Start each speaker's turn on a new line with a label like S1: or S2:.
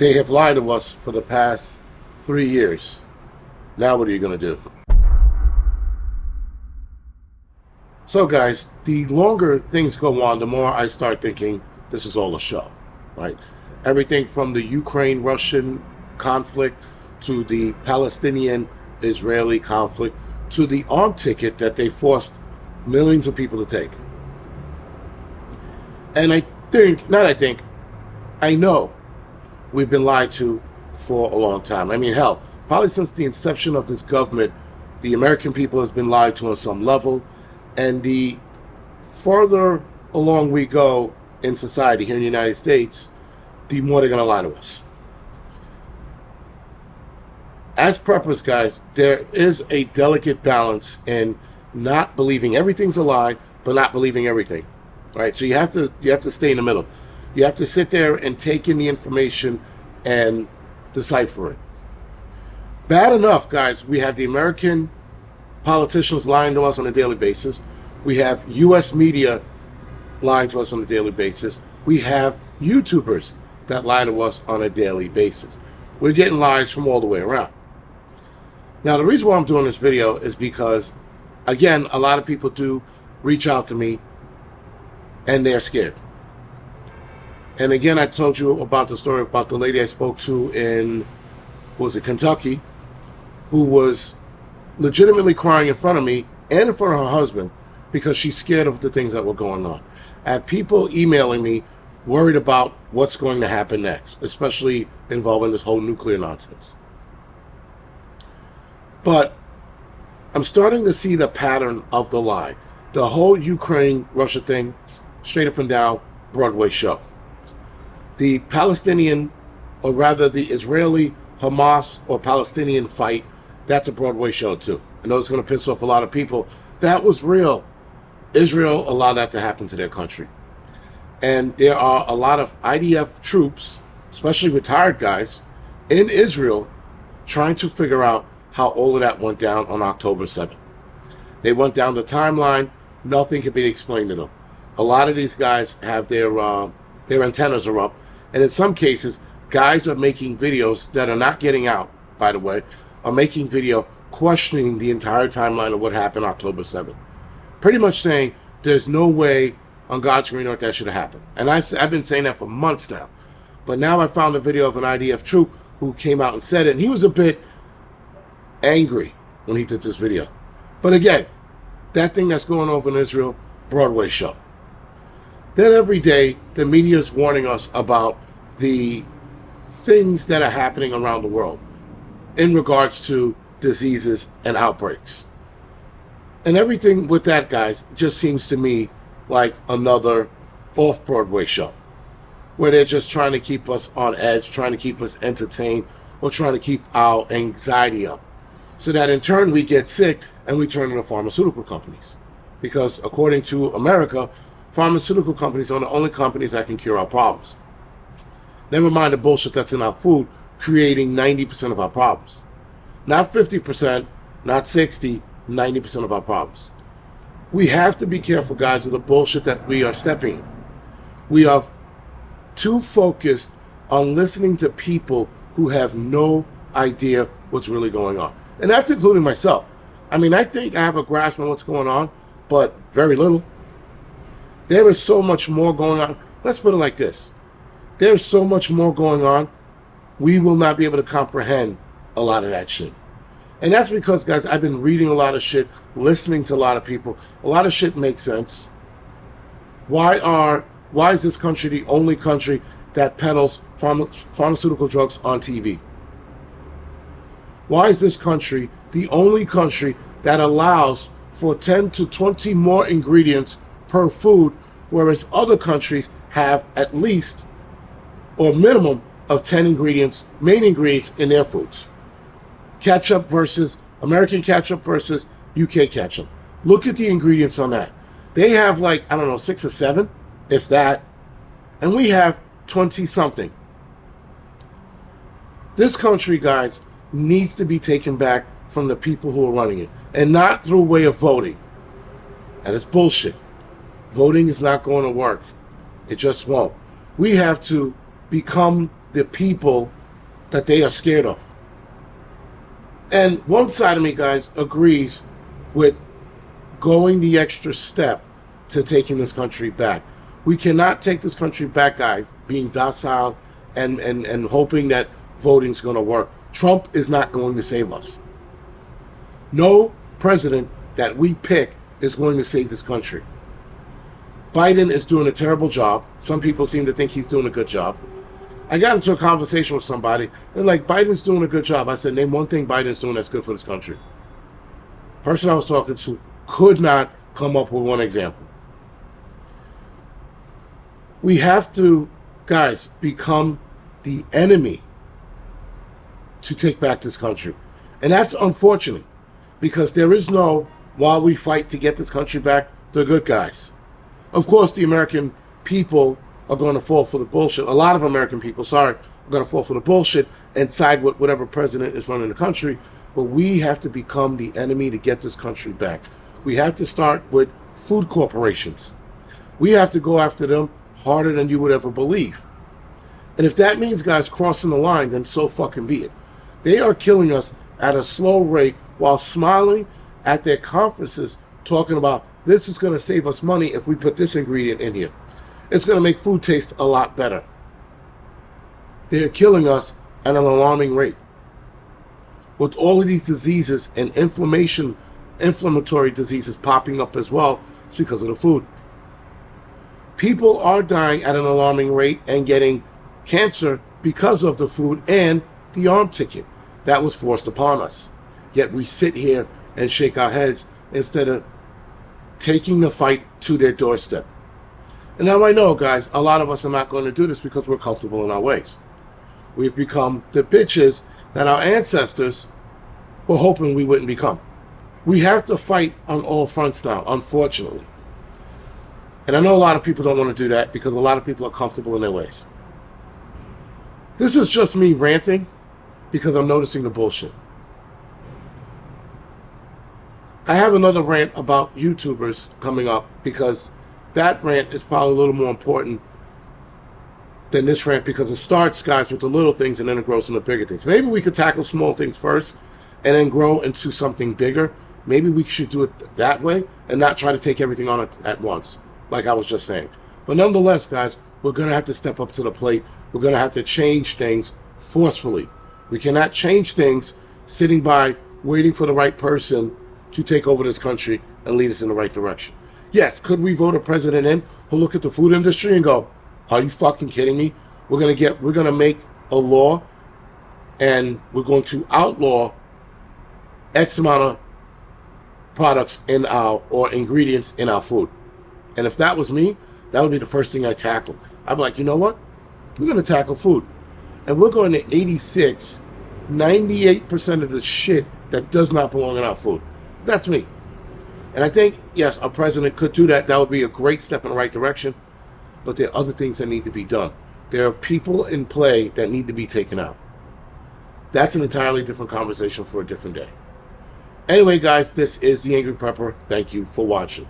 S1: They have lied to us for the past 3 years. Now what are you going to do? So guys, the longer things go on, the more I start thinking this is all a show, right? Everything from the Ukraine-Russian conflict to the Palestinian-Israeli conflict to the arm ticket that they forced millions of people to take. And I know we've been lied to for a long time. I mean, hell, probably since the inception of this government, the American people has been lied to on some level. And the further along we go in society here in the United States, the more they're going to lie to us. As preppers, guys, there is a delicate balance in not believing everything's a lie, but not believing everything. Right? So you have to stay in the middle. You have to sit there and take in the information and decipher it. Bad enough, guys, we have the American politicians lying to us on a daily basis. We have U.S. media lying to us on a daily basis. We have YouTubers that lie to us on a daily basis. We're getting lies from all the way around. Now, the reason why I'm doing this video is because, again, a lot of people do reach out to me and they're scared. And again, I told you about the story about the lady I spoke to in, Kentucky, who was legitimately crying in front of me and in front of her husband because she's scared of the things that were going on. I had people emailing me worried about what's going to happen next, especially involving this whole nuclear nonsense. But I'm starting to see the pattern of the lie. The whole Ukraine-Russia thing, straight up and down, Broadway show. The Palestinian, or rather the Israeli-Hamas or Palestinian fight, that's a Broadway show too. I know it's going to piss off a lot of people. That was real. Israel allowed that to happen to their country. And there are a lot of IDF troops, especially retired guys, in Israel trying to figure out how all of that went down on October 7th. They went down the timeline. Nothing can be explained to them. A lot of these guys have their antennas are up. And in some cases, guys are making videos that are not getting out, by the way, are making video questioning the entire timeline of what happened October 7th. Pretty much saying there's no way on God's green earth that should have happened. And I've been saying that for months now. But now I found a video of an IDF troop who came out and said it. And he was a bit angry when he did this video. But again, that thing that's going over in Israel, Broadway show. Then every day, the media is warning us about the things that are happening around the world in regards to diseases and outbreaks. And everything with that, guys, just seems to me like another off-Broadway show where they're just trying to keep us on edge, trying to keep us entertained, or trying to keep our anxiety up so that in turn we get sick and we turn to the pharmaceutical companies. Because according to America, pharmaceutical companies are the only companies that can cure our problems. Never mind the bullshit that's in our food, creating 90% of our problems. Not 50%, not 60%, 90% of our problems. We have to be careful, guys, of the bullshit that we are stepping in. We are too focused on listening to people who have no idea what's really going on. And that's including myself. I mean, I think I have a grasp on what's going on, but very little. There is so much more going on. Let's put it like this. There's so much more going on, we will not be able to comprehend a lot of that shit. And that's because, guys, I've been reading a lot of shit, listening to a lot of people. A lot of shit makes sense. Why is this country the only country that peddles pharmaceutical drugs on TV? Why is this country the only country that allows for 10 to 20 more ingredients per food, whereas other countries have at least or minimum of 10 ingredients, main ingredients in their foods? Ketchup versus American ketchup versus UK ketchup. Look at the ingredients on that. They have like, I don't know, 6 or 7, if that. And we have 20 something. This country, guys, needs to be taken back from the people who are running it. And not through a way of voting. That is bullshit. Voting is not going to work. It just won't. We have to become the people that they are scared of. And one side of me, guys, agrees with going the extra step to taking this country back. We cannot take this country back, guys, being docile and hoping that voting's going to work. Trump is not going to save us. No president that we pick is going to save this country. Biden is doing a terrible job. Some people seem to think he's doing a good job. I got into a conversation with somebody, and like, Biden's doing a good job. I said, name one thing Biden's doing that's good for this country. Person I was talking to could not come up with one example. We have to, guys, become the enemy to take back this country. And that's unfortunate, because there is no, while we fight to get this country back, the good guys. Of course, the American people are going to fall for the bullshit. A lot of American people, are going to fall for the bullshit and side with whatever president is running the country. But we have to become the enemy to get this country back. We have to start with food corporations. We have to go after them harder than you would ever believe. And if that means, guys, crossing the line, then so fucking be it. They are killing us at a slow rate while smiling at their conferences, talking about this is going to save us money if we put this ingredient in here. It's going to make food taste a lot better. They're killing us at an alarming rate. With all of these diseases and inflammatory diseases popping up as well, it's because of the food. People are dying at an alarming rate and getting cancer because of the food and the arm ticket that was forced upon us. Yet we sit here and shake our heads instead of taking the fight to their doorstep. And now I know, guys, a lot of us are not going to do this because we're comfortable in our ways. We've become the bitches that our ancestors were hoping we wouldn't become. We have to fight on all fronts now, unfortunately. And I know a lot of people don't want to do that because a lot of people are comfortable in their ways. This is just me ranting because I'm noticing the bullshit. I have another rant about YouTubers coming up because that rant is probably a little more important than this rant because it starts, guys, with the little things and then it grows into bigger things. Maybe we could tackle small things first and then grow into something bigger. Maybe we should do it that way and not try to take everything on at once, like I was just saying. But nonetheless, guys, we're going to have to step up to the plate. We're going to have to change things forcefully. We cannot change things sitting by waiting for the right person to take over this country and lead us in the right direction. Yes, could we vote a president in who look at the food industry and go, are you fucking kidding me? We're going to make a law and we're going to outlaw X amount of products or ingredients in our food. And if that was me, that would be the first thing I tackle. I'd be like, you know what? We're going to tackle food. And we're going to 98% of the shit that does not belong in our food. That's me. And I think, yes, a president could do that. That would be a great step in the right direction. But there are other things that need to be done. There are people in play that need to be taken out. That's an entirely different conversation for a different day. Anyway, guys, this is the Angry Prepper. Thank you for watching.